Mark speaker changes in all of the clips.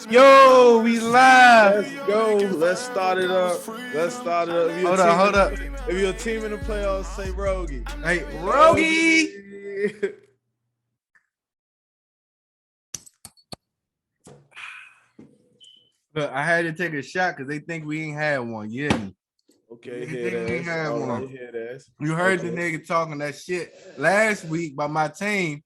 Speaker 1: Yo, we live.
Speaker 2: Let's go. Let's start it up. If your
Speaker 1: Hold
Speaker 2: team
Speaker 1: up, hold up.
Speaker 2: if your team in the playoffs, say Rogie.
Speaker 1: Hey, Rogie. Look, I had to take a shot because they think we ain't had one. Yeah.
Speaker 2: Okay,
Speaker 1: They
Speaker 2: hear
Speaker 1: think we ain't
Speaker 2: that.
Speaker 1: had
Speaker 2: All
Speaker 1: one.
Speaker 2: right, hear that.
Speaker 1: You heard the nigga talking that shit last week by my team.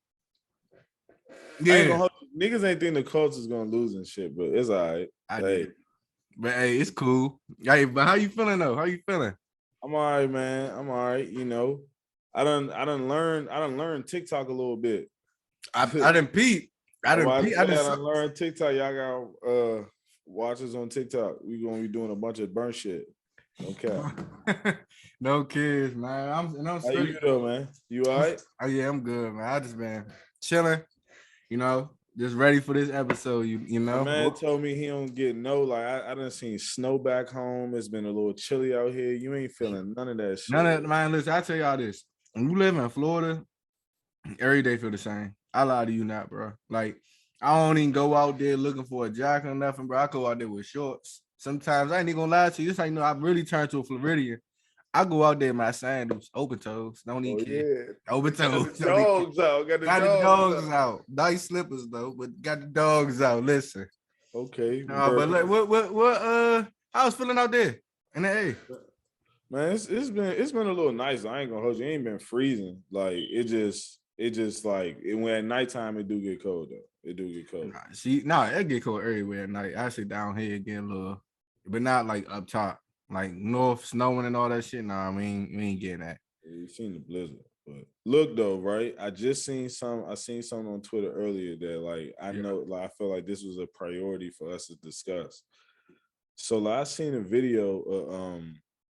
Speaker 2: I ain't gonna hold you. Niggas ain't think the Colts is gonna lose and shit, but it's all right.
Speaker 1: I did. But hey, it's cool. Hey, but how you feeling though? How you feeling?
Speaker 2: I'm all right, man. I'm all right. You know, I done learn TikTok a little bit.
Speaker 1: I didn't peep. I done
Speaker 2: learned TikTok. Y'all got watchers on TikTok. We gonna be doing a bunch of burn shit. Okay.
Speaker 1: No kids, man. I'm
Speaker 2: How you though, man? You all right?
Speaker 1: Oh yeah, I'm good, man. I just been chilling, you know, just ready for this episode. You know.
Speaker 2: My man told me he don't get I done seen snow back home. It's been a little chilly out here. You ain't feeling none of that shit.
Speaker 1: None of man. Listen, I tell y'all this: when you live in Florida, every day feel the same. I lie to you not, bro. Like I don't even go out there looking for a jacket or nothing, bro. I go out there with shorts. Sometimes I ain't even gonna lie to you. This how you know I really turned to a Floridian. I go out there in my sandals, open toes, don't even care. Yeah. Open toes.
Speaker 2: Got the dogs out.
Speaker 1: Got the dogs out. Nice slippers though, but got the dogs out. Listen.
Speaker 2: Okay.
Speaker 1: But like, what? I was feeling out there in the A.
Speaker 2: Man, it's been a little nice. I ain't gonna hold you. It ain't been freezing. Like it just like when at nighttime it do get cold though. It do get cold.
Speaker 1: It get cold everywhere at night. I sit down here again a little, but not like up top, like north snowing and all that shit. Nah, we ain't getting that.
Speaker 2: Yeah, you seen the blizzard, but look though, right? I seen something on Twitter earlier that like I know, like I feel like this was a priority for us to discuss. So like, I seen a video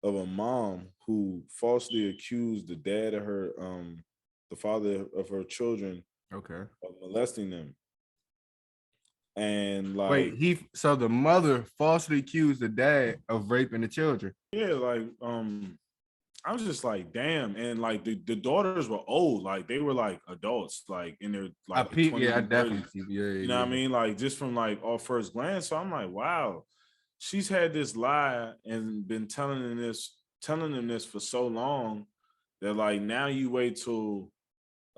Speaker 2: of a mom who falsely accused the dad of her the father of her children of molesting them. And like
Speaker 1: so the mother falsely accused the dad of raping the children.
Speaker 2: Yeah, like I was just like, damn. And like the daughters were old, like they were like adults, like in their like
Speaker 1: I definitely see.
Speaker 2: You know what I mean? Like just from like off first glance. So I'm like, wow, she's had this lie and been telling them this for so long that like now you wait till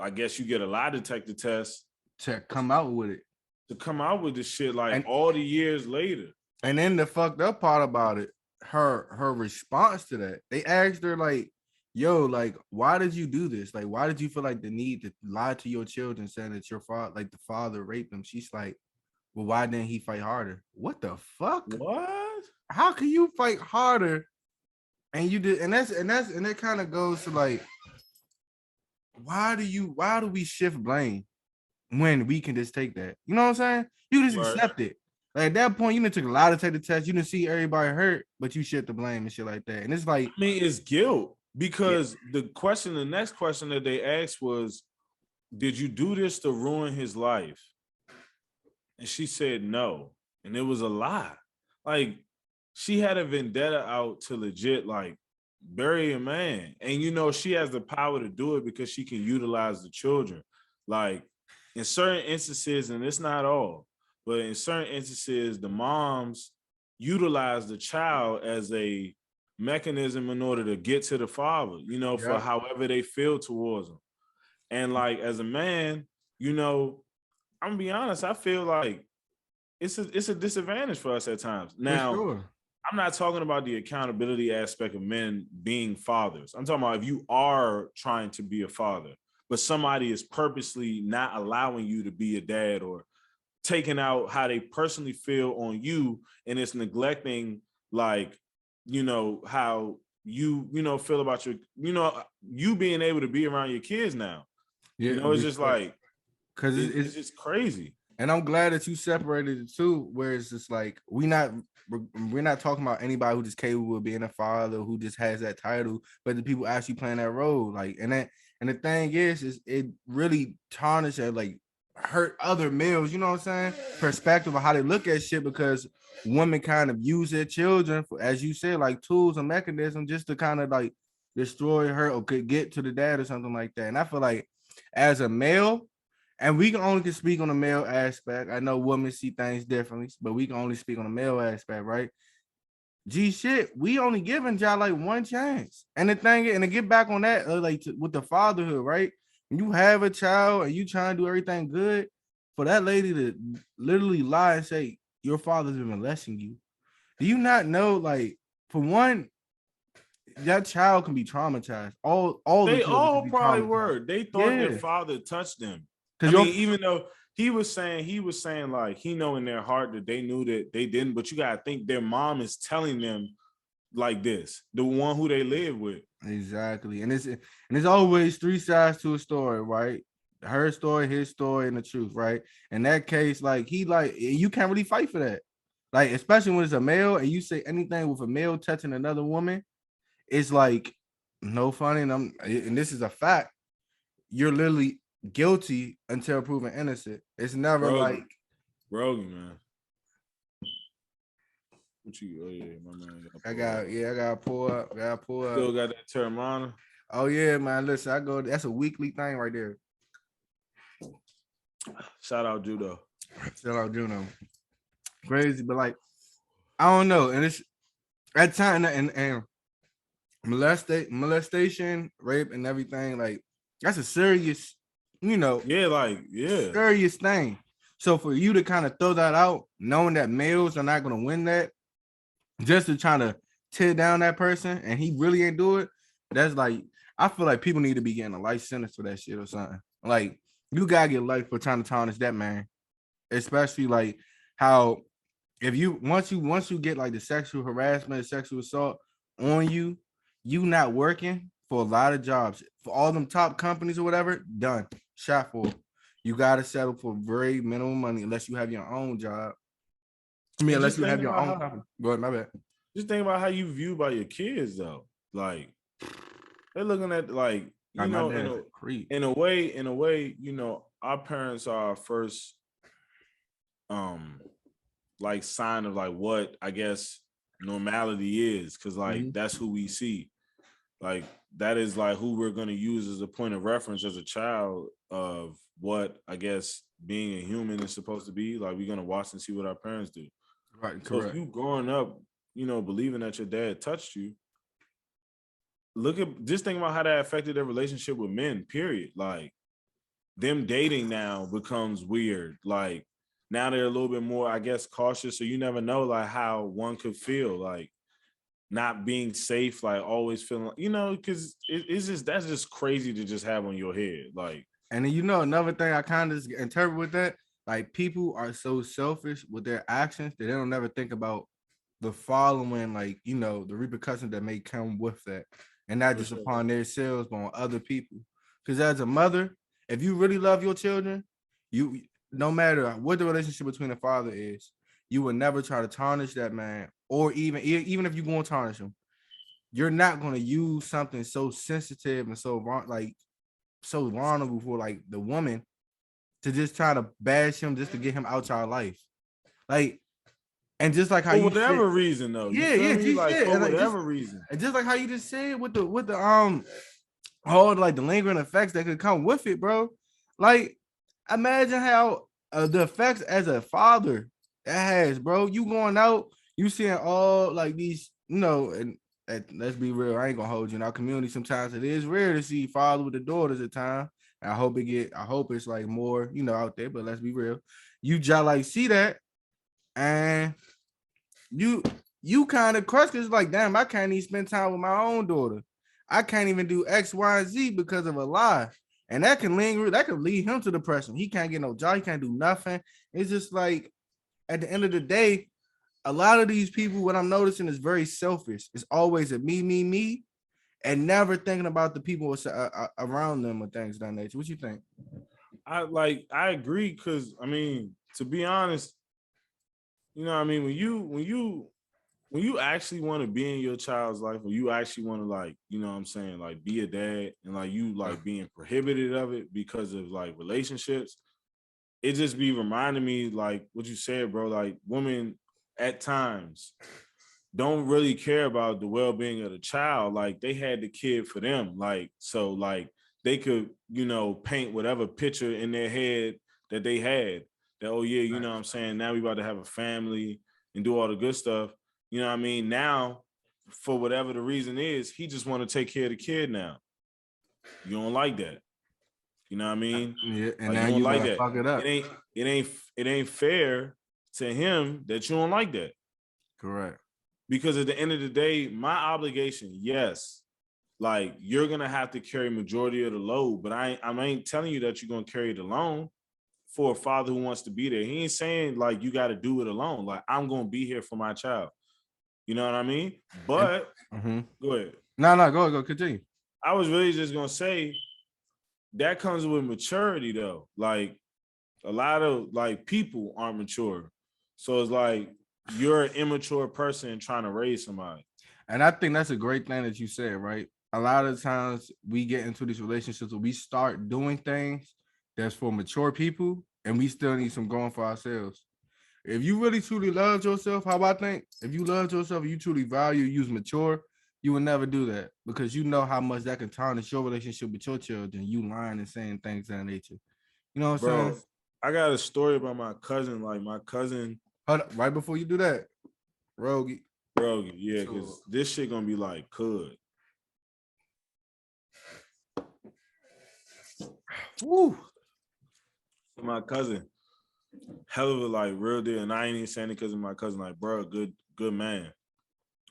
Speaker 2: I guess you get a lie detector test
Speaker 1: to come out with it.
Speaker 2: To come out with this shit like all the years later.
Speaker 1: And then the fucked up part about it, her response to that, they asked her like, yo, like, why did you do this? Like, why did you feel like the need to lie to your children saying that your father, like the father raped them? She's like, well, why didn't he fight harder? What the fuck?
Speaker 2: What?
Speaker 1: How can you fight harder? And you did, and that kind of goes to like, why do we shift blame when we can just take that? You know what I'm saying? You just accept it. Like at that point, you didn't took a lot to take the test. You didn't see everybody hurt, but you shift the blame and shit like that. And it's like,
Speaker 2: I mean, it's guilt because the next question that they asked was, did you do this to ruin his life? And she said no. And it was a lie. Like she had a vendetta out to legit like bury a man. And you know, she has the power to do it because she can utilize the children. Like in certain instances, and it's not all, but in certain instances, the moms utilize the child as a mechanism in order to get to the father, you know, for however they feel towards them. And like as a man, you know, I'm gonna be honest, I feel like it's a disadvantage for us at times. Now, I'm not talking about the accountability aspect of men being fathers. I'm talking about if you are trying to be a father, but somebody is purposely not allowing you to be a dad or taking out how they personally feel on you, and it's neglecting like, you know, how you know, feel about your, you know, you being able to be around your kids now. Yeah, you know, it's just like, because it's just crazy.
Speaker 1: And I'm glad that you separated the two, where it's just like we're not talking about anybody who just capable of being a father, who just has that title, but the people actually playing that role. Like, and the thing is it really tarnishes, like hurt other males, you know what I'm saying? Perspective of how they look at shit, because women kind of use their children for, as you said, like tools and mechanisms just to kind of like destroy her or could get to the dad or something like that. And I feel like as a male, And we can speak on the male aspect. I know women see things differently, but we can only speak on the male aspect, right? G shit, we only giving y'all like one chance. And the thing, and to get back on that, with the fatherhood, right? When you have a child and you trying to do everything good, for that lady to literally lie and say your father's been molesting you, do you not know? Like, for one, that child can be traumatized. All the
Speaker 2: They
Speaker 1: children can
Speaker 2: all
Speaker 1: be
Speaker 2: probably
Speaker 1: traumatized.
Speaker 2: were. They thought their
Speaker 1: Yeah,
Speaker 2: father touched them. I
Speaker 1: because
Speaker 2: mean, even though he was saying like he know in their heart that they knew that they didn't, but you gotta think their mom is telling them like this, the one who they live with.
Speaker 1: exactly, and it's always three sides to a story, right? Her story, his story, and the truth, right? In that case, like you can't really fight for that, like especially when it's a male and you say anything with a male touching another woman, it's like no funny. And this is a fact. You're literally guilty until proven innocent. It's never like
Speaker 2: Rogan, man. What you? Oh yeah, my man.
Speaker 1: I gotta pull up. Gotta pull up.
Speaker 2: Still got that Terramana.
Speaker 1: Oh yeah, man. Listen, I go. That's a weekly thing right there.
Speaker 2: Shout out Judo.
Speaker 1: Shout out Juno. Crazy, but like I don't know. And it's at time and molestation, rape, and everything. Like that's a serious,
Speaker 2: Yeah.
Speaker 1: serious thing. So for you to kind of throw that out, knowing that males are not gonna win that, just to try to tear down that person, and he really ain't do it. That's like I feel like people need to be getting a life sentence for that shit or something. Like you gotta get life for trying to tarnish that man, especially like how if you once you get like the sexual harassment, sexual assault on you, you not working for a lot of jobs for all them top companies or whatever, done, shot for. You gotta settle for very minimum money unless you have your own job. I mean,
Speaker 2: And
Speaker 1: unless
Speaker 2: just
Speaker 1: you
Speaker 2: think
Speaker 1: have your
Speaker 2: about
Speaker 1: own
Speaker 2: how
Speaker 1: company. Go ahead, my bad.
Speaker 2: just think about how you view by your kids though. Like they're looking at like,
Speaker 1: Like my dad's a creep.
Speaker 2: in a way, our parents are our first um like sign of like what I guess normality is, because like that's who we see. Like that is like who we're gonna use as a point of reference as a child of what I guess being a human is supposed to be. Like we're gonna watch and see what our parents do.
Speaker 1: Right,
Speaker 2: So if
Speaker 1: correct.
Speaker 2: you growing up, believing that your dad touched you, look at just think about how that affected their relationship with men, period. Like them dating now becomes weird. Like now they're a little bit more, I guess, cautious. So you never know like how one could feel, like not being safe, like always feeling, because it's just that's just crazy to just have on your head. Like,
Speaker 1: And then another thing I kind of interpret with that, like people are so selfish with their actions that they don't never think about the following, like the repercussions that may come with that, and not
Speaker 2: for
Speaker 1: just
Speaker 2: sure.
Speaker 1: upon themselves, but on other people. Because as a mother, if you really love your children, you no matter what the relationship between the father is, you will never try to tarnish that man, or even if you're going to tarnish him, you're not going to use something so sensitive and so vulnerable for like the woman to just try to bash him just to get him out your life. Like, and just like how
Speaker 2: For
Speaker 1: you said,
Speaker 2: whatever reason, though, you
Speaker 1: yeah,
Speaker 2: feel
Speaker 1: yeah,
Speaker 2: me?
Speaker 1: G
Speaker 2: Like
Speaker 1: shit.
Speaker 2: for
Speaker 1: And like
Speaker 2: whatever reason.
Speaker 1: just like how you just said with the all like the lingering effects that could come with it, bro. Like, imagine how the effects as a father that has, bro. You going out, you seeing all like these, and let's be real, I ain't gonna hold you in our community. Sometimes it is rare to see father with the daughters at times. I hope it's like more, out there, but let's be real. You just like see that, and you you kind of crushed because like, damn, I can't even spend time with my own daughter. I can't even do X, Y, and Z because of a lie. And that can linger, that could lead him to depression. He can't get no job, he can't do nothing. It's just like at the end of the day, a lot of these people, what I'm noticing is very selfish. It's always a me, and never thinking about the people around them or things of that nature. What you think?
Speaker 2: I agree, because I mean, to be honest, I mean, when you actually want to be in your child's life, or you actually want to, like, what I'm saying, like be a dad, and like you like being prohibited of it because of like relationships, it just be reminding me like what you said, bro. Like women at times don't really care about the well-being of the child. Like they had the kid for them. Like, so like they could, paint whatever picture in their head that they had. That, oh yeah, you know what I'm saying? Now we about to have a family and do all the good stuff. You know what I mean? Now, for whatever the reason is, he just want to take care of the kid now. You don't like that. You know what I mean?
Speaker 1: Yeah, and
Speaker 2: Like,
Speaker 1: now
Speaker 2: you don't
Speaker 1: you
Speaker 2: like
Speaker 1: gotta
Speaker 2: that.
Speaker 1: fuck it up.
Speaker 2: It ain't fair to him that you don't like that.
Speaker 1: Correct.
Speaker 2: Because at the end of the day, my obligation, yes, like you're gonna have to carry majority of the load, but I ain't telling you that you're gonna carry it alone. For a father who wants to be there, he ain't saying like you got to do it alone. Like, I'm gonna be here for my child. You know what I mean? But go ahead.
Speaker 1: No, go continue.
Speaker 2: I was really just gonna say that comes with maturity, though. Like, a lot of like people aren't mature, so it's like you're an immature person trying to raise somebody.
Speaker 1: And I think that's a great thing that you said, right? A lot of times we get into these relationships where we start doing things that's for mature people, and we still need some growing for ourselves. If you really truly loved yourself, how I think, if you loved yourself and you truly value, use mature, you would never do that because you know how much that can tarnish your relationship with your children. You lying and saying things of that nature. You know what I'm
Speaker 2: Bro,
Speaker 1: saying?
Speaker 2: I got a story about my cousin. Like, my cousin,
Speaker 1: Hold up, right before you do that, Rogie.
Speaker 2: bro, yeah, because this shit gonna be like,
Speaker 1: Woo.
Speaker 2: my cousin, hell of a like real deal, and I ain't even saying it because of my cousin. Like, bro, good man.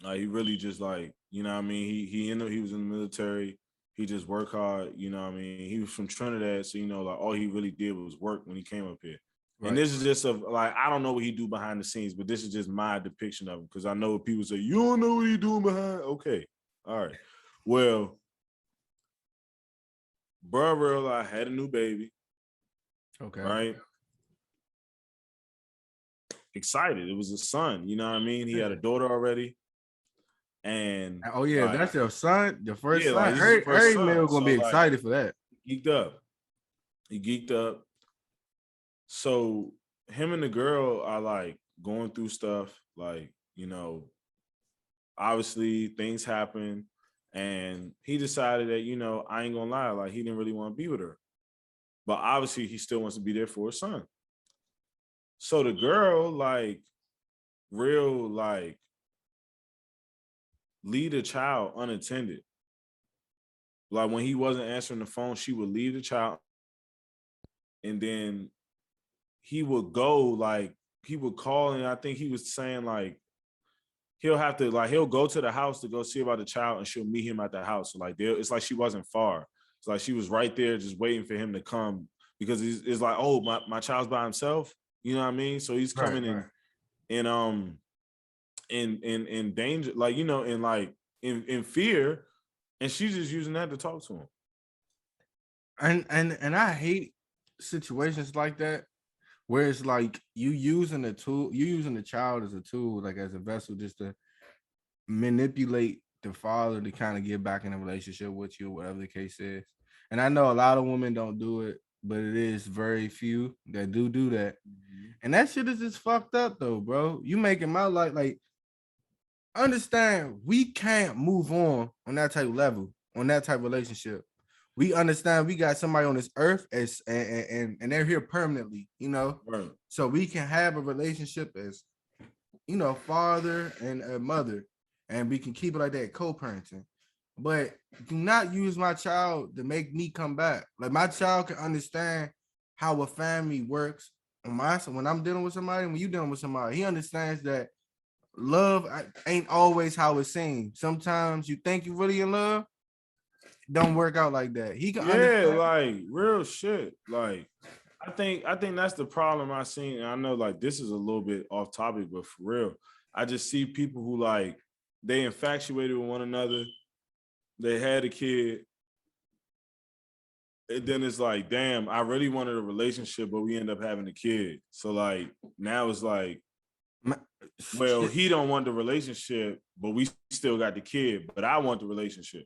Speaker 2: Like, he really just like, you know what I mean? He was in the military. He just worked hard, you know what I mean? He was from Trinidad, so like all he really did was work when he came up here. Right. And this is just like, I don't know what he do behind the scenes, but this is just my depiction of him, because I know people say, you don't know what he doing behind. Okay. All right. Well, bro, I had a new baby.
Speaker 1: Okay.
Speaker 2: Right. Excited. It was a son, you know what I mean? He had a daughter already. And
Speaker 1: oh yeah,
Speaker 2: like,
Speaker 1: that's your son, your first son.
Speaker 2: Like, this is
Speaker 1: Every male gonna be excited for that.
Speaker 2: He geeked up. So him and the girl are like going through stuff, like, obviously things happen, and he decided that, I ain't gonna lie, like, he didn't really want to be with her, but obviously he still wants to be there for his son. So the girl, like, real, like, leave the child unattended. Like, when he wasn't answering the phone, she would leave the child, and then he would go, like, he would call, and I think he was saying, like, he'll go to the house to go see about the child, and she'll meet him at the house. So, like, it's like she wasn't far. It's like she was right there just waiting for him to come, because it's like, oh, my child's by himself. You know what I mean? So he's coming in danger, like, in fear, and she's just using that to talk to
Speaker 1: him. And I hate situations like that where it's like you using the child as a tool, like as a vessel, just to manipulate the father to kind of get back in a relationship with you, whatever the case is. And I know a lot of women don't do it, but it is very few that do that. Mm-hmm. And that shit is just fucked up though, bro. You making my life, like, understand we can't move on that type of level, on that type of relationship. We understand we got somebody on this earth and they're here permanently,
Speaker 2: Right.
Speaker 1: So we can have a relationship as, father and a mother, and we can keep it like that, co-parenting. But do not use my child to make me come back. Like, my child can understand how a family works. When I'm dealing with somebody, when you dealing with somebody, he understands that love ain't always how it seems. Sometimes you think you really in love, don't work out like that. He can understand.
Speaker 2: Like, real shit. Like, I think that's the problem I seen. And I know, like, this is a little bit off topic, but for real, I just see people who, like, they infatuated with one another. They had a kid. And then it's like, damn, I really wanted a relationship, but we end up having a kid. So, like, now it's like, well, he don't want the relationship, but we still got the kid, but I want the relationship.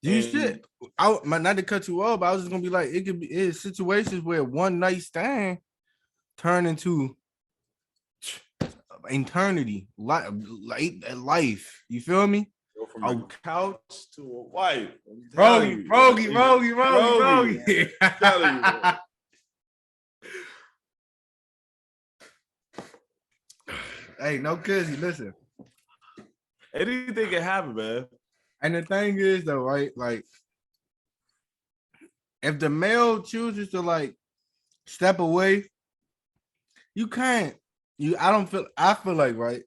Speaker 1: Not to cut you off, but I was just gonna be like, it could be situations where one night stand turn into eternity, life. You feel me?
Speaker 2: from a couch to a wife.
Speaker 1: Rogie.
Speaker 2: I'm telling you, man.
Speaker 1: Hey, no kizzy, listen.
Speaker 2: Anything can happen, man.
Speaker 1: And the thing is, though, right? Like, if the male chooses to like step away, you can't. I feel like, right?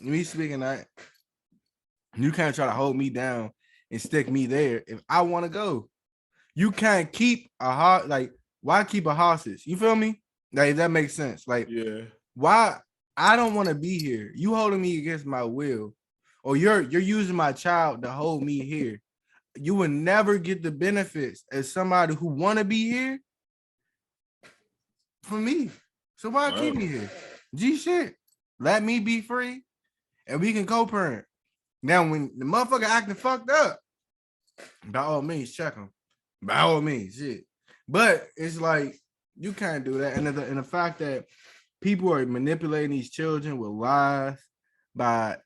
Speaker 1: Me speaking that, you can't try to hold me down and stick me there if I want to go. You can't keep a heart like why keep a hostage? You feel me? Like that makes sense. Like
Speaker 2: Yeah.
Speaker 1: why I don't want to be here. You holding me against my will, or you're using my child to hold me here. You will never get the benefits as somebody who want to be here for me. So why keep me here? G shit. Let me be free and we can co-parent. Now, when the motherfucker acting fucked up, by all means, check him. By all means, shit. But it's like you can't do that. And the fact that people are manipulating these children with lies by,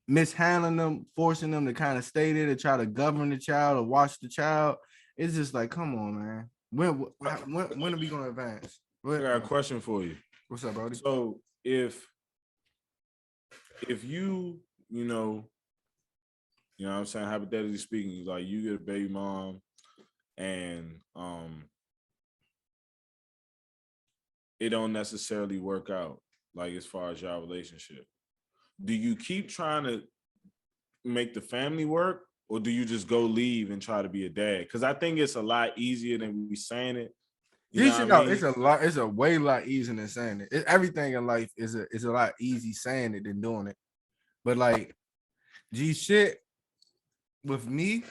Speaker 1: mishandling them, forcing them to kind of stay there to try to govern the child or watch the child. It's just like, come on, man. When are we gonna advance?
Speaker 2: I got a question for you.
Speaker 1: What's up, Brody?
Speaker 2: So if you know what I'm saying, hypothetically speaking, like you get a baby mom and it don't necessarily work out, like as far as your relationship. Do you keep trying to make the family work, or do you just go leave and try to be a dad? Because I think it's a lot easier than we saying it.
Speaker 1: It's a way lot easier than saying it. Everything in life is a lot easy saying it than doing it. But like, G shit with me,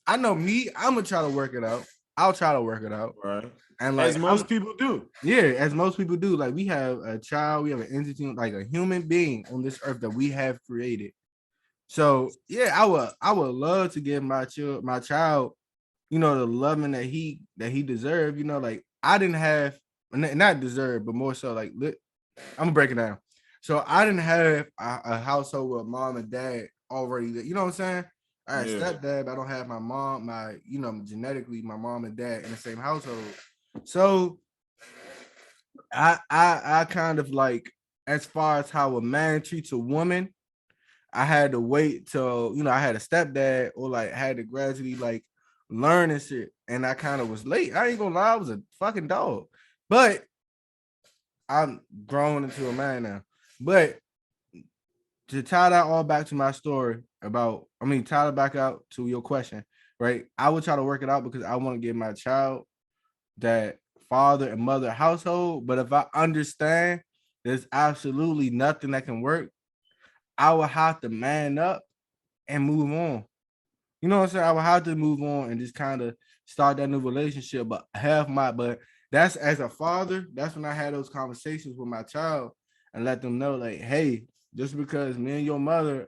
Speaker 1: I know me. I'm gonna try to work it out. I'll try to work it out.
Speaker 2: Right.
Speaker 1: And like
Speaker 2: as most people do.
Speaker 1: Yeah, as most people do. Like we have a child, we have an entity, like a human being on this earth that we have created. So yeah, I would love to give my child, the loving that he deserved. Like I didn't have, not deserve, but more so like I'm gonna break it down. So I didn't have a household with mom and dad already. You know what I'm saying? I had stepdad, but I don't have my mom, genetically my mom and dad in the same household. So I kind of like, as far as how a man treats a woman, I had to wait till, I had a stepdad, or like had to gradually like learn and shit. And I kind of was late. I ain't gonna lie, I was a fucking dog. But I'm grown into a man now. But to tie that all back to my story tie it back out to your question, right? I would try to work it out because I want to give my child that father and mother household. But if I understand there's absolutely nothing that can work, I will have to man up and move on. You know what I'm saying? I will have to move on and just kind of start that new relationship. But that's as a father, that's when I had those conversations with my child and let them know, like, hey, just because me and your mother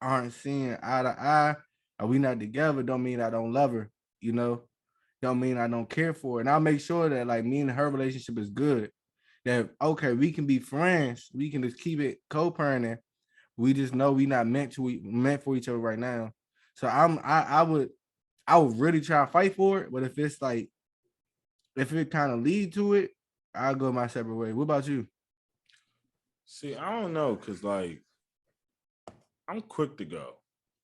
Speaker 1: aren't seeing eye to eye, or we not together, don't mean I don't love her, don't mean I don't care for her. And I'll make sure that like me and her relationship is good. That okay, we can be friends, we can just keep it co-parenting. We just know we not meant for each other right now. So I would really try to fight for it. But if it's like, if it kind of lead to it, I'll go my separate way. What about you?
Speaker 2: See, I don't know, cause like I'm quick to go.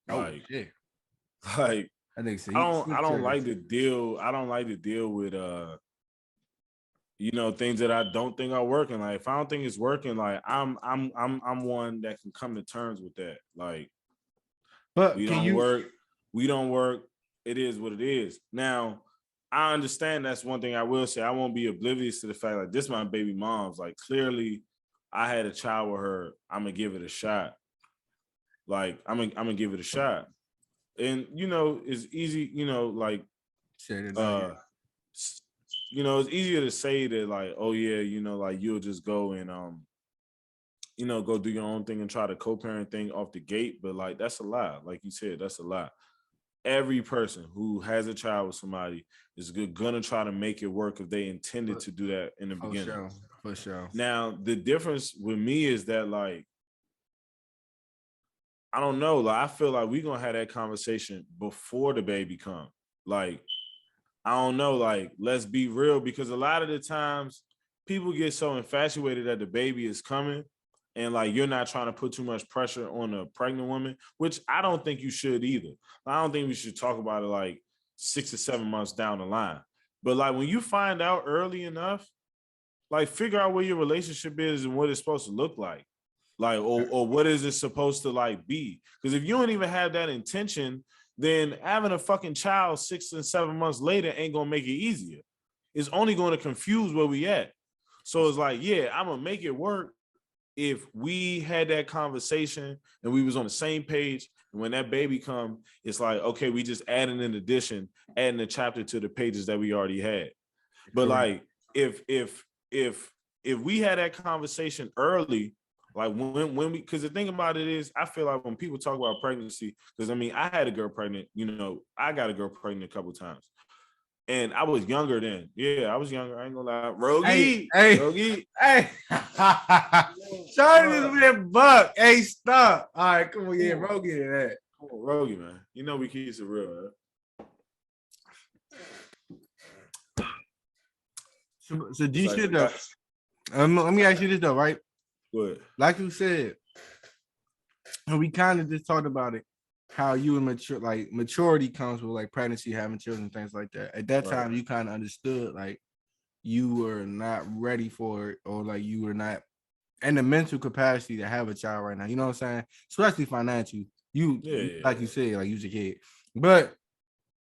Speaker 2: Like, like
Speaker 1: I think so.
Speaker 2: I don't like to deal. I don't like to deal with things that I don't think are working. Like if I don't think it's working, like I'm one that can come to terms with that. Like,
Speaker 1: but
Speaker 2: we don't work. It is what it is. Now, I understand that's one thing I will say. I won't be oblivious to the fact like this is my baby mom's. Like clearly, I had a child with her. I'm gonna give it a shot. Like I'm gonna give it a shot. And it's easy, like it's easier to say that like, oh yeah, like you'll just go and go do your own thing and try to co-parent thing off the gate, but like that's a lie. Like you said, that's a lie. Every person who has a child with somebody is gonna try to make it work if they intended to do that in the beginning.
Speaker 1: For sure.
Speaker 2: Now, the difference with me is that like I don't know. Like, I feel like we're gonna have that conversation before the baby come. Like, I don't know. Like, let's be real, because a lot of the times people get so infatuated that the baby is coming, and like you're not trying to put too much pressure on a pregnant woman, which I don't think you should either. I don't think we should talk about it like 6 or 7 months down the line. But like when you find out early enough, like figure out where your relationship is and what it's supposed to look like. Like, or what is it supposed to like be? Because if you don't even have that intention, then having a fucking child 6 and 7 months later ain't gonna make it easier. It's only going to confuse where we at. So it's like, yeah, I'm gonna make it work if we had that conversation and we was on the same page. And when that baby come, it's like, okay, we just adding an addition, adding a chapter to the pages that we already had. But like, if we had that conversation early, like when we, because the thing about it is, I feel like when people talk about pregnancy, because I mean, I had a girl pregnant, you know, I got a girl pregnant a couple of times, and I was younger then. Yeah, I was younger. I ain't gonna lie. Rogie, Rogie,
Speaker 1: hey. Shorty this man buck. Hey, stop. All right, come on, yeah, Rogie to that.
Speaker 2: Come on, Rogie, man. You know we keep it real, man.
Speaker 1: So G shit though. Let me ask you this though, right?
Speaker 2: What?
Speaker 1: Like you said, and we kind of just talked about it, how you and maturity comes with like pregnancy, having children, things like that. At that time, you kind of understood like you were not ready for it, or like you were not in the mental capacity to have a child right now. You know what I'm saying? Especially financially. Like you said, like you was a kid. But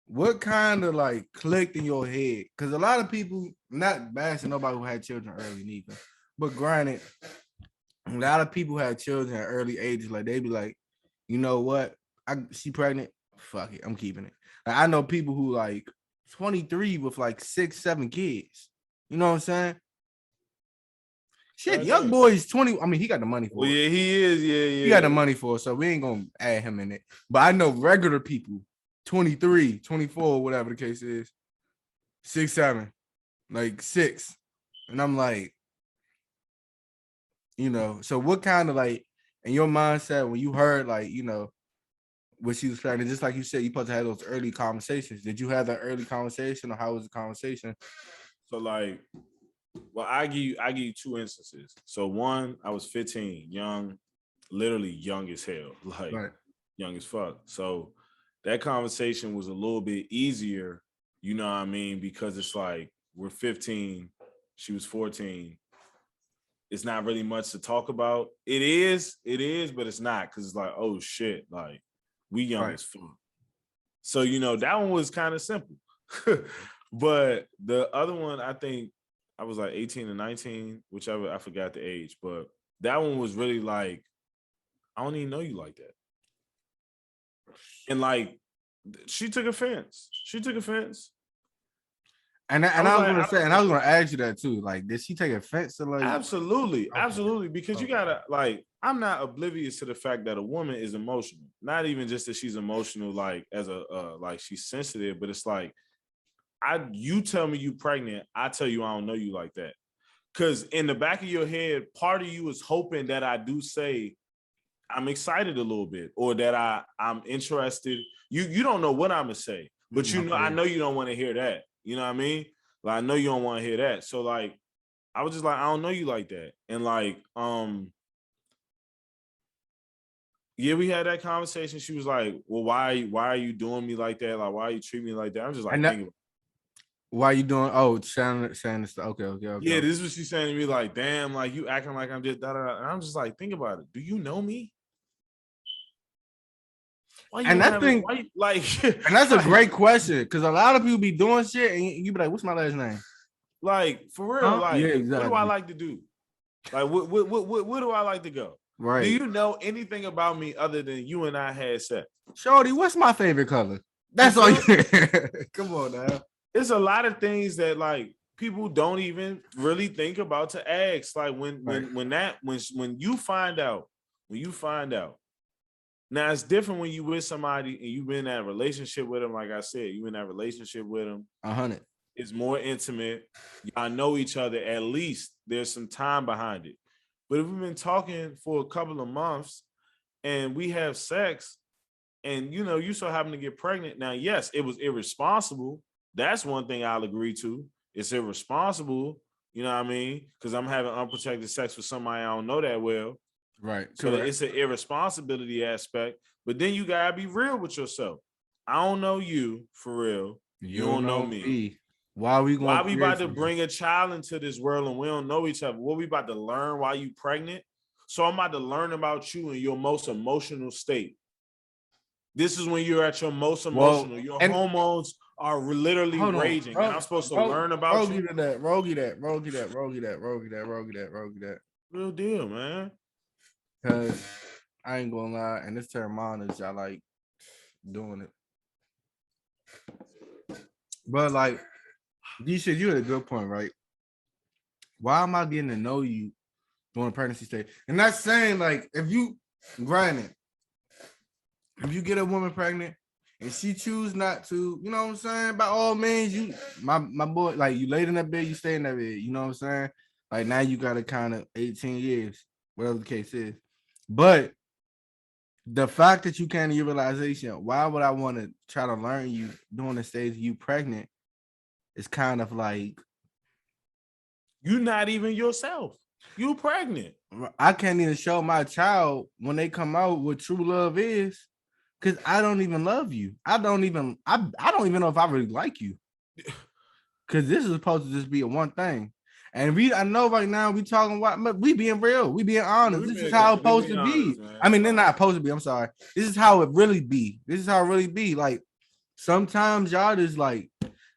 Speaker 1: what kind of like clicked in your head? Because a lot of people, not bashing nobody who had children early neither, but granted, a lot of people had children at early ages. Like they be like, you know what? She pregnant. Fuck it, I'm keeping it. Like, I know people who like 23 with like 6, 7 kids. You know what I'm saying? Shit, young boy is 20. I mean, he got the money for it.
Speaker 2: Yeah, he is. Yeah.
Speaker 1: He got the money for it, so we ain't gonna add him in it. But I know regular people, 23, 24, whatever the case is, 6, 7, like 6. And I'm like, you know, so what kind of like in your mindset when you heard like, you know, what she was planning, just like you said, you supposed to have those early conversations. Did you have that early conversation, or how was the conversation?
Speaker 2: So like, well, I give you 2 instances. So one, I was 15, young, literally young as hell, like young as fuck. So that conversation was a little bit easier, you know what I mean? Because it's like we're 15, she was 14. It's not really much to talk about. It is, but it's not, because it's like, oh shit, like we young as fuck. So, you know, that one was kind of simple. But the other one, I think I was like 18 or 19, whichever, I forgot the age, but that one was really like, I don't even know you like that. And like, she took offense.
Speaker 1: And I was gonna say, and I was gonna ask you that too. Like, did she take offense to like?
Speaker 2: Absolutely, absolutely. Because you gotta like, I'm not oblivious to the fact that a woman is emotional. Not even just that she's emotional, like as a like she's sensitive, but it's like, you tell me you pregnant, I tell you I don't know you like that. Because in the back of your head, part of you is hoping that I do say I'm excited a little bit, or that I'm interested. You don't know what I'm gonna say, but you know, I know you don't want to hear that. You know what I mean? Like, I know you don't want to hear that. So like, I was just like, I don't know you like that. And like, yeah, we had that conversation. She was like, well, why are you doing me like that? Like, why are you treating me like that? I'm just like, thinking,
Speaker 1: why are you doing? Oh, saying this. Okay.
Speaker 2: Yeah, this is what she's saying to me. Like, damn, like you acting like I'm just da da. And I'm just like, think about it. Do you know me? Why you and that thing, why you, like,
Speaker 1: and that's a great question, because a lot of people be doing shit and you be like, what's my last name?
Speaker 2: Like, for real, like, yeah, exactly. What do I like to do? Like, where do I like to go? Right. Do you know anything about me other than you and I had sex?
Speaker 1: Shorty, what's my favorite color? That's all you come on now.
Speaker 2: There's a lot of things that like people don't even really think about to ask. Like when you find out, now it's different when you with somebody and you've been in that relationship with them. Like I said, you in that relationship with them.
Speaker 1: 100.
Speaker 2: It's more intimate. Y'all know each other. At least there's some time behind it. But if we've been talking for a couple of months and we have sex, and you so happen to get pregnant. Now, yes, it was irresponsible. That's one thing I'll agree to. It's irresponsible, you know what I mean? Because I'm having unprotected sex with somebody I don't know that well.
Speaker 1: Right.
Speaker 2: So it's an irresponsibility aspect. But then you gotta be real with yourself. I don't know you for real. You don't know me.
Speaker 1: Why we
Speaker 2: about to bring a child into this world and we don't know each other? What we about to learn while you pregnant? So I'm about to learn about you in your most emotional state. This is when you're at your most emotional. Your hormones are literally raging. And I'm supposed to learn about you.
Speaker 1: Rogie that.
Speaker 2: Real deal, man.
Speaker 1: Because I ain't gonna lie, and this terminology, I like doing it. But like, you had a good point, right? Why am I getting to know you during the pregnancy stage? And that's saying, like, if you get a woman pregnant and she choose not to, you know what I'm saying? By all means, you my boy, like, you laid in that bed, you stay in that bed, you know what I'm saying? Like, now you got to kind of 18 years, whatever the case is. But the fact that you came to your realization, why would I want to try to learn you during the stage of you pregnant? It's kind of like,
Speaker 2: you're not even yourself. You pregnant.
Speaker 1: I can't even show my child when they come out what true love is, because I don't even love you. I don't even know if I really like you. Because this is supposed to just be a one thing. And I know right now we talking about, but we being real, we being honest. This is how it's supposed to be. I mean, they're not supposed to be. I'm sorry. This is how it really be. Like, sometimes y'all just like,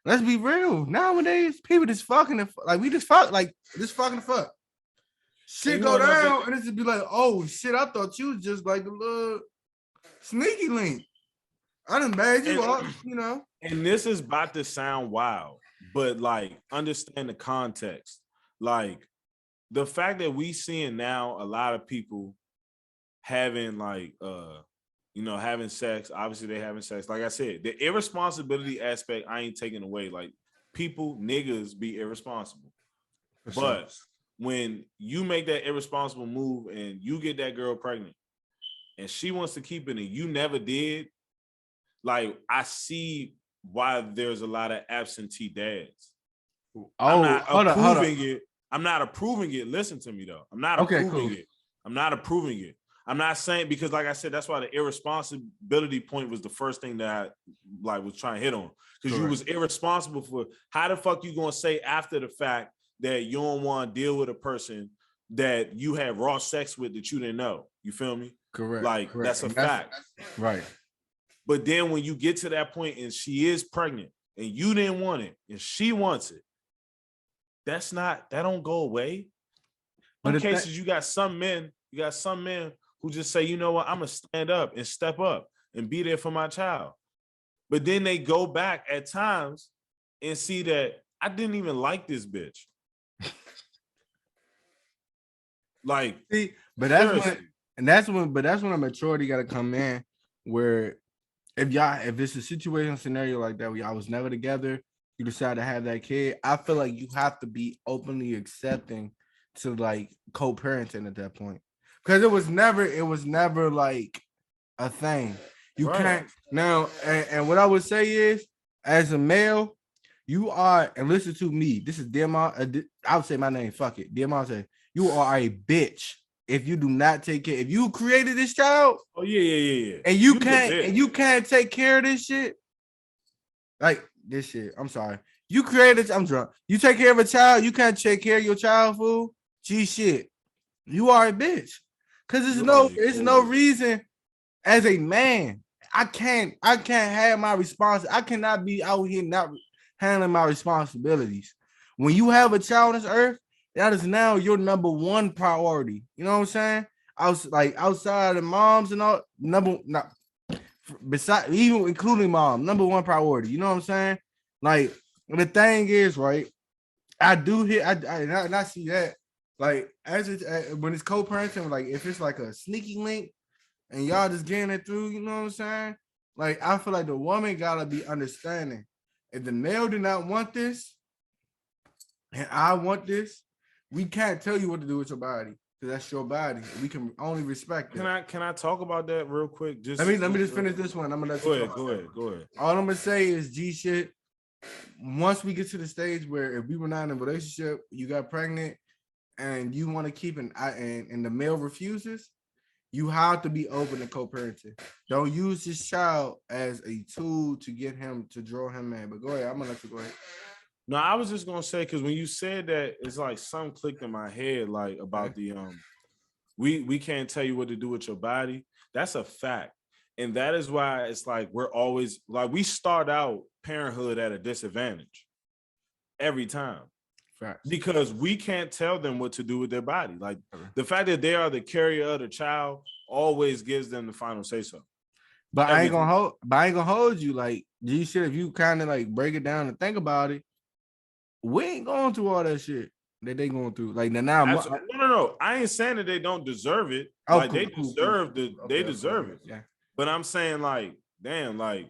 Speaker 1: let's be real. Nowadays, people just fucking like, we just fuck, like, just fucking fuck. Shit go down, and it just be like, oh shit, I thought you was just like a little sneaky link. I done bag you up, you know.
Speaker 2: And this is about to sound wild, but like, understand the context. Like, the fact that we seeing now a lot of people having like having sex. Obviously they having sex. Like I said, the irresponsibility aspect I ain't taking away. Like, people, niggas be irresponsible. But when you make that irresponsible move and you get that girl pregnant and she wants to keep it and you never did, like, I see why there's a lot of absentee dads. I'm not approving it. I'm not approving it. Listen to me though. I'm not approving it. I'm not approving it. I'm not saying, because like I said, that's why the irresponsibility point was the first thing that I was trying to hit on. Because you was irresponsible for, how the fuck you gonna say after the fact that you don't want to deal with a person that you had raw sex with that you didn't know? You feel me?
Speaker 1: Correct.
Speaker 2: Like, that's a fact.
Speaker 1: Right.
Speaker 2: But then when you get to that point and she is pregnant and you didn't want it and she wants it, that don't go away. But in cases, you got some men who just say, you know what, I'm gonna stand up and step up and be there for my child. But then they go back at times and see that I didn't even like this bitch. Like,
Speaker 1: see, but that's when a maturity got to come in, where if it's a situation scenario like that where y'all was never together, you decide to have that kid, I feel like you have to be openly accepting to like co-parenting at that point, because it was never like a thing. You can't now. And what I would say is, as a male, you are, and listen to me. This is Diamond. I would say my name. Fuck it, Diamond. Say you are a bitch if you do not take care. If you created this child, and you can't take care of this shit, like this shit. I'm sorry. You created. I'm drunk. You take care of a child. You can't take care of your child, fool. Gee, shit. You are a bitch. Cause there's no reason as a man. I can't have my response. I cannot be out here not handling my responsibilities. When you have a child on this earth, that is now your number one priority. You know what I'm saying? Outside of moms and all, besides, even including mom, number one priority. You know what I'm saying? Like, the thing is, right? I do hear, I see that. Like, when it's co-parenting, like if it's like a sneaky link and y'all just getting it through, you know what I'm saying? Like, I feel like the woman gotta be understanding. If the male did not want this, and I want this, we can't tell you what to do with your body. because that's your body. We can only respect that.
Speaker 2: Can I talk about that real quick?
Speaker 1: Let me just finish this one. I'm gonna let you talk.
Speaker 2: Go ahead.
Speaker 1: All I'm gonna say is G shit. Once we get to the stage where if we were not in a relationship, you got pregnant, and you want to keep and the male refuses, you have to be open to co-parenting. Don't use this child as a tool to get him to draw him in. But go ahead, I'm gonna let you go ahead.
Speaker 2: No, I was just gonna say because when you said that, it's like something clicked in my head, like about the we can't tell you what to do with your body. That's a fact. And that is why it's like we're always like we start out parenthood at a disadvantage every time.
Speaker 1: Facts.
Speaker 2: Because we can't tell them what to do with their body. Like the fact that they are the carrier of the child always gives them the final say so.
Speaker 1: But I ain't gonna hold you. Like G shit, if you kind of like break it down and think about it, we ain't going through all that shit that they going through. Like now,
Speaker 2: no. I ain't saying that they don't deserve it.
Speaker 1: Oh,
Speaker 2: like
Speaker 1: cool,
Speaker 2: they deserve they deserve it.
Speaker 1: Yeah.
Speaker 2: But I'm saying like, damn, like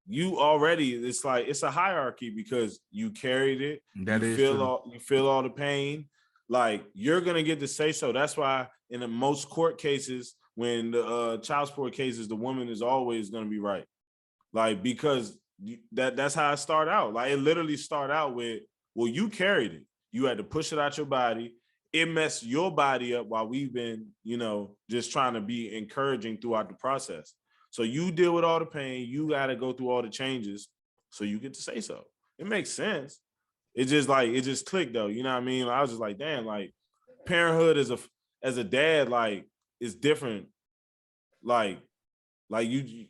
Speaker 2: you already, it's like it's a hierarchy because you carried it. You feel all the pain. Like you're gonna get to say so. That's why in the most court cases, when the child support cases, the woman is always gonna be right. Like because that's how it start out. Like it literally start out with, well, you carried it. You had to push it out your body. It messed your body up while we've been, just trying to be encouraging throughout the process. So you deal with all the pain. You got to go through all the changes so you get to say so. It makes sense. It just clicked though. You know what I mean? I was just like, damn, like parenthood as a dad, like it's different. Like you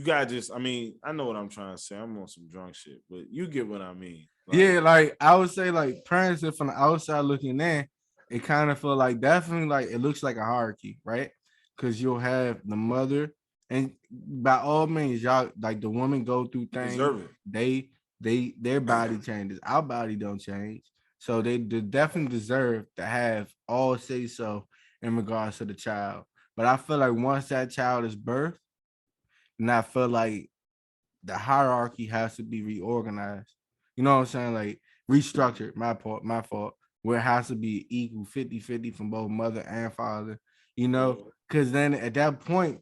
Speaker 2: gotta just, I mean, I know what I'm trying to say. I'm on some drunk shit, but you get what I mean. Like,
Speaker 1: yeah, like I would say, like parents from the outside looking in, it kind of feel like definitely like it looks like a hierarchy, right? Because you'll have the mother, and by all means, y'all like the woman go through things.
Speaker 2: Deserve it.
Speaker 1: Their body changes. Our body don't change, so they definitely deserve to have all say so in regards to the child. But I feel like once that child is birthed, and I feel like the hierarchy has to be reorganized. You know what I'm saying? Like restructured, my fault, where it has to be equal 50-50 from both mother and father, because then at that point,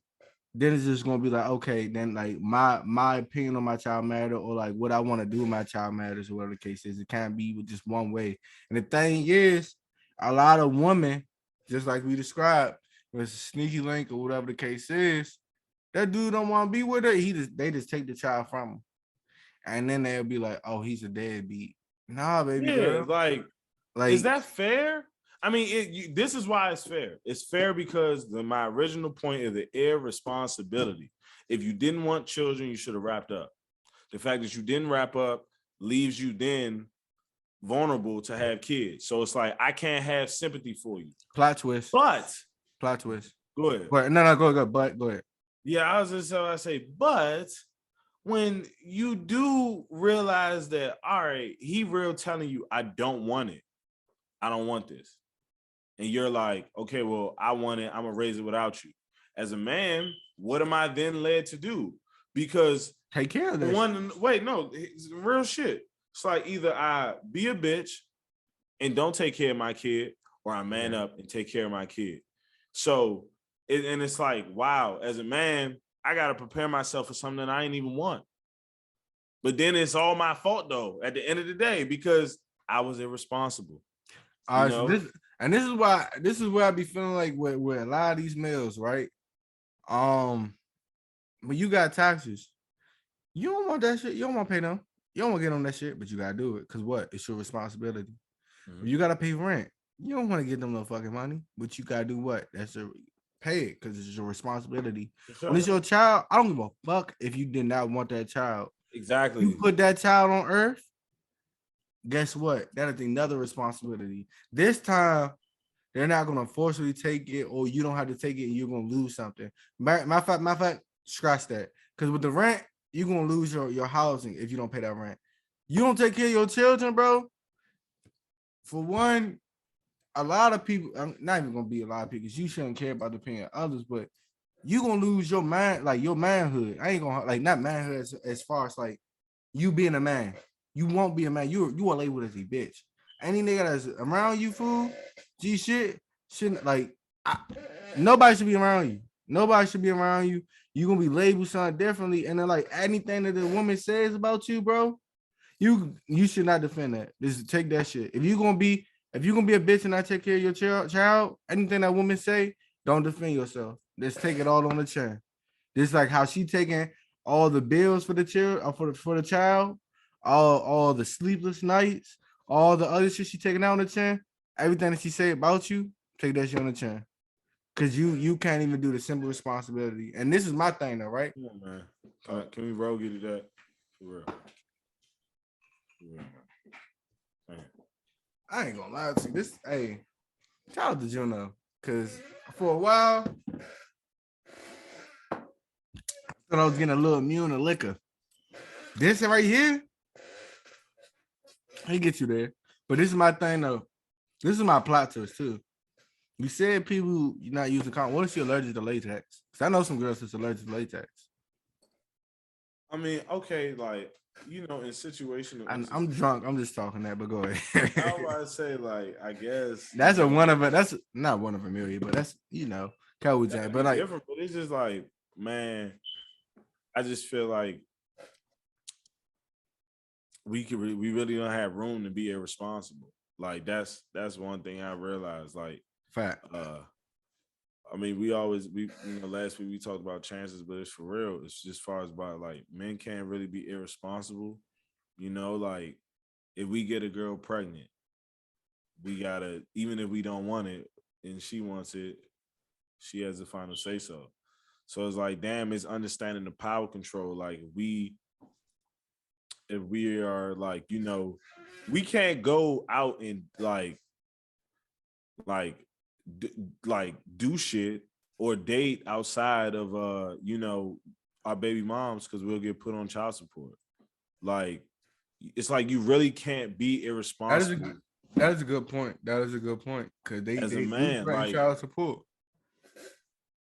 Speaker 1: then it's just gonna be like, okay, then like my opinion on my child matter, or like what I want to do with my child matters, or whatever the case is. It can't be with just one way. And the thing is, a lot of women, just like we described, with a sneaky link or whatever the case is, that dude don't want to be with her. They just take the child from him, and then they'll be like, "Oh, he's a deadbeat." Nah, baby girl.
Speaker 2: Like, is that fair? I mean, this is why it's fair. It's fair because my original point is the irresponsibility. If you didn't want children, you should have wrapped up. The fact that you didn't wrap up leaves you then vulnerable to have kids. So it's like I can't have sympathy for you.
Speaker 1: Plot twist. Plot twist.
Speaker 2: Go ahead.
Speaker 1: No, go ahead. But go ahead.
Speaker 2: Yeah, I was just I say, but when you do realize that, all right, he real telling you, I don't want it. I don't want this. And you're like, okay, well, I want it. I'm going to raise it without you. As a man, what am I then led to do? Because
Speaker 1: take care of this.
Speaker 2: It's real shit. It's like either I be a bitch and don't take care of my kid, or I man up and take care of my kid. So, and it's like, wow, as a man, I got to prepare myself for something that I ain't even want. But then it's all my fault, though, at the end of the day, because I was irresponsible.
Speaker 1: All right, so this is where I be feeling like with a lot of these males, right? When you got taxes, you don't want that shit. You don't want to pay them. You don't want to get on that shit, but you gotta do it because what? It's your responsibility. Mm-hmm. You gotta pay rent. You don't want to get them no fucking money, but you gotta do what? Pay it because it's your responsibility. Sure. When it's your child, I don't give a fuck if you did not want that child.
Speaker 2: Exactly.
Speaker 1: You put that child on earth. Guess what? That is another responsibility. This time, they're not gonna forcibly take it, or you don't have to take it, and you're gonna lose something. My fact, scratch that. Because with the rent, you're gonna lose your housing if you don't pay that rent. You don't take care of your children, bro. For one, a lot of people, I'm not even gonna be a lot of people, because you shouldn't care about the pain of others, but you're gonna lose your man, like your manhood. I ain't gonna like not manhood as far as like you being a man. You won't be a man. You are labeled as a bitch. Any nigga that's around you, fool, G shit, shouldn't like nobody should be around you. Nobody should be around you. You're gonna be labeled something differently. And then like anything that the woman says about you, bro, you should not defend that. Just take that shit. If you're gonna be a bitch and not take care of your child, anything that woman say, don't defend yourself. Just take it all on the chin. Just like how she taking all the bills for the child for the child, all the sleepless nights, all the other shit she taking out on the chin. Everything that she say about you, take that shit on the chin. Cause you can't even do the simple responsibility. And this is my thing though, right?
Speaker 2: Come on, man. Can we roll get it that? For real. Man.
Speaker 1: I ain't gonna lie to you. This, hey, shout out to Juno. Cause for a while, I thought I was getting a little immune to liquor. This right here, he get you there. But this is my thing though. This is my plot twist too. You said people you're not using condom. What if you're allergic to latex? Because I know some girls that's allergic to latex.
Speaker 2: I mean, okay, like in situations.
Speaker 1: I'm drunk. I'm just talking that, but go ahead.
Speaker 2: I was about to say, like, I guess
Speaker 1: that's a one of it. That's not one of a million, but that's Cowboy Jack. But like
Speaker 2: different. But it's just like, man, I just feel like we really don't have room to be irresponsible. Like that's one thing I realized. Like,
Speaker 1: fact.
Speaker 2: I mean, last week we talked about chances, but it's for real. It's just as far as about like men can't really be irresponsible. Like if we get a girl pregnant, we gotta, even if we don't want it and she wants it, she has the final say so. So it's like, damn, it's understanding the power control. Like if we are like, we can't go out and like do shit or date outside of our baby moms because we'll get put on child support. Like it's like you really can't be irresponsible.
Speaker 1: That is a good point. That is a good point because they
Speaker 2: a man
Speaker 1: do
Speaker 2: like
Speaker 1: child support.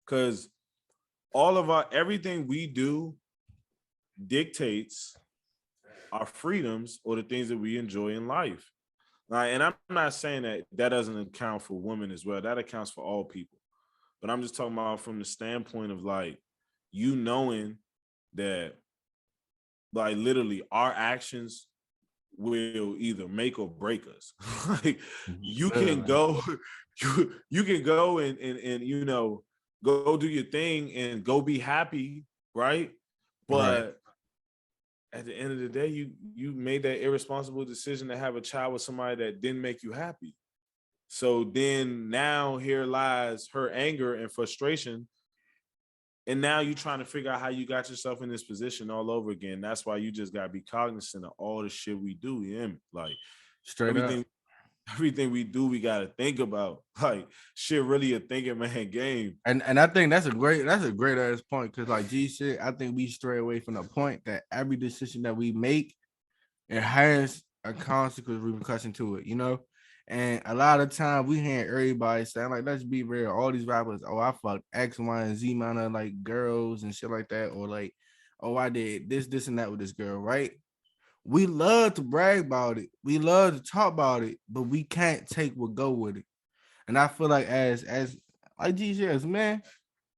Speaker 2: Because everything we do dictates our freedoms or the things that we enjoy in life. And I'm not saying that doesn't account for women as well. That accounts for all people. But I'm just talking about from the standpoint of like, knowing that like literally our actions will either make or break us. Like you can go, you can go and go do your thing and go be happy, right? But at the end of the day, you made that irresponsible decision to have a child with somebody that didn't make you happy. So then now here lies her anger and frustration. And now you're trying to figure out how you got yourself in this position all over again. That's why you just gotta be cognizant of all the shit we do. Yeah, like
Speaker 1: straight
Speaker 2: everything we do, we gotta think about. Like shit, really a thinking man game.
Speaker 1: And I think that's a great ass point because like G shit, I think we stray away from the point that every decision that we make, it has a consequence repercussion to it, And a lot of time we hear everybody saying, like, let's be real, all these rappers, oh, I fucked X, Y, and Z amount of like girls and shit like that, or like, oh, I did this, and that with this girl, right? We love to brag about it, we love to talk about it, but we can't take what go with it. And I feel like as like G says, man,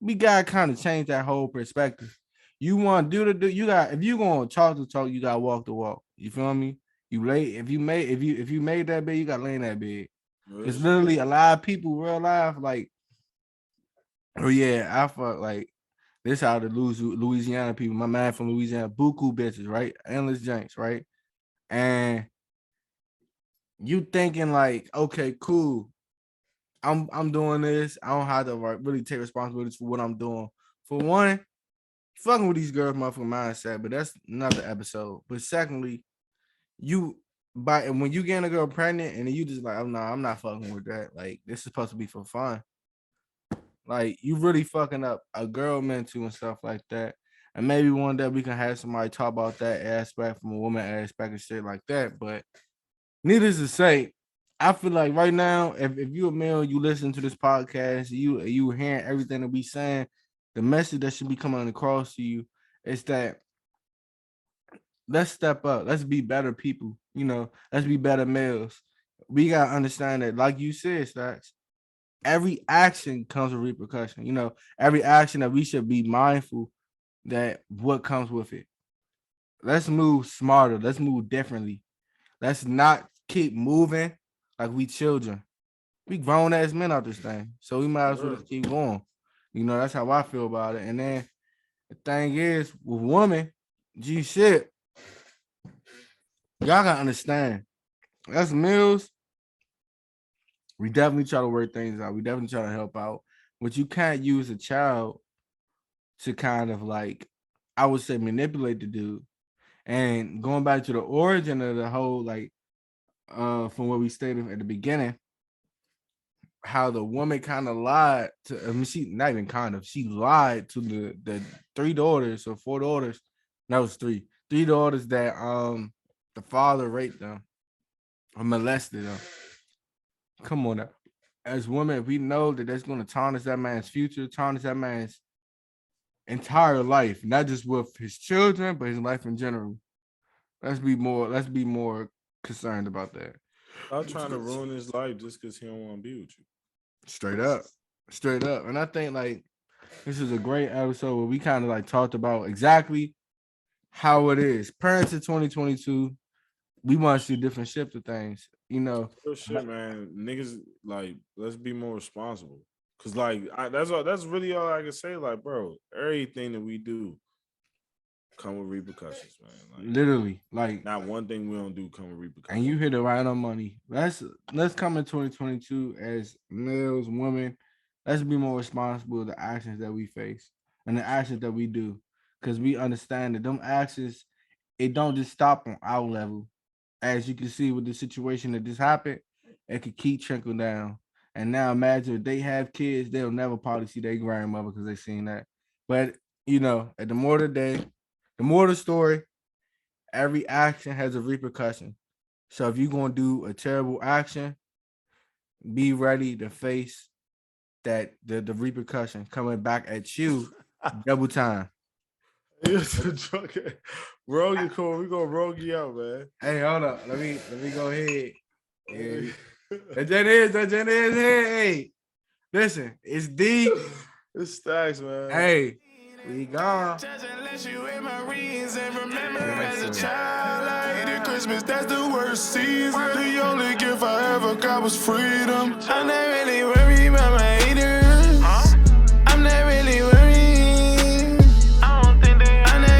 Speaker 1: we gotta kind of change that whole perspective. You want to do you got if you gonna talk the talk, you gotta walk the walk. You feel me? You lay if you made that bed, you gotta lay in that bed. It's literally a lot of people real life like, oh yeah, I fuck like this how the Louisiana people, my man from Louisiana, buku bitches, right? Endless janks, right? And you thinking like, okay, cool. I'm doing this. I don't have to really take responsibility for what I'm doing. For one, fucking with these girls, motherfucking mindset, but that's another episode. But secondly, when you getting a girl pregnant and then you just like, oh no, I'm not fucking with that. Like this is supposed to be for fun. Like you really fucking up a girl mental and stuff like that. And maybe one day we can have somebody talk about that aspect from a woman aspect and shit like that. But needless to say, I feel like right now, if you're a male, you listen to this podcast, you hearing everything that we saying, the message that should be coming across to you is that let's step up, let's be better people, let's be better males. We gotta understand that, like you said, Stacks, every action comes with repercussion. You know, every action that we should be mindful that what comes with it. Let's move smarter. Let's move differently. Let's not keep moving like we children. We grown ass men out this thing. So we might as well just keep going. You know, that's how I feel about it. And then the thing is, with women, G shit, y'all gotta understand. As males, we definitely try to work things out. We definitely try to help out. But you can't use a child to kind of like, I would say, manipulate the dude. And going back to the origin of the whole, like, from what we stated at the beginning, how the woman kind of lied to, I mean, she not even kind of, she lied to the three daughters or four daughters. That was three daughters that the father raped them or molested them. Come on now. As women, we know that that's going to tarnish that man's future, tarnish that man's entire life, not just with his children, but his life in general. Let's be more concerned about that.
Speaker 2: Stop trying to ruin his life just because he don't want to be with you.
Speaker 1: Straight up. Straight up. And I think like this is a great episode where we kind of like talked about exactly how it is. Parents in 2022, we want to see different shifts of things. You know,
Speaker 2: Real shit, man. Niggas, like, let's be more responsible. Cause like that's really all I can say. Like, bro, everything that we do come with repercussions, man. Like,
Speaker 1: literally, like,
Speaker 2: not one thing we don't do come with repercussions.
Speaker 1: and you hit it right on money. Let's come in 2022 as males, women. Let's be more responsible of the actions that we face and the actions that we do, because we understand that them actions, it don't just stop on our level. As you can see with the situation that just happened, it could keep trickling down. And now imagine if they have kids, they'll never probably see their grandmother because they seen that. But you know, at the more of the day, the more of the story, every action has a repercussion. So if you're gonna do a terrible action, be ready to face that the repercussion coming back at you double time.
Speaker 2: Rogue you cool. We gonna rogue you out, man.
Speaker 1: Hey, hold up. Let me go ahead. Yeah. That is here. Hey, listen, it's D.
Speaker 2: It's Stacks, man.
Speaker 1: Hey, we gone.
Speaker 3: Christmas, that's the worst season. The only gift I ever got was freedom. I'm not really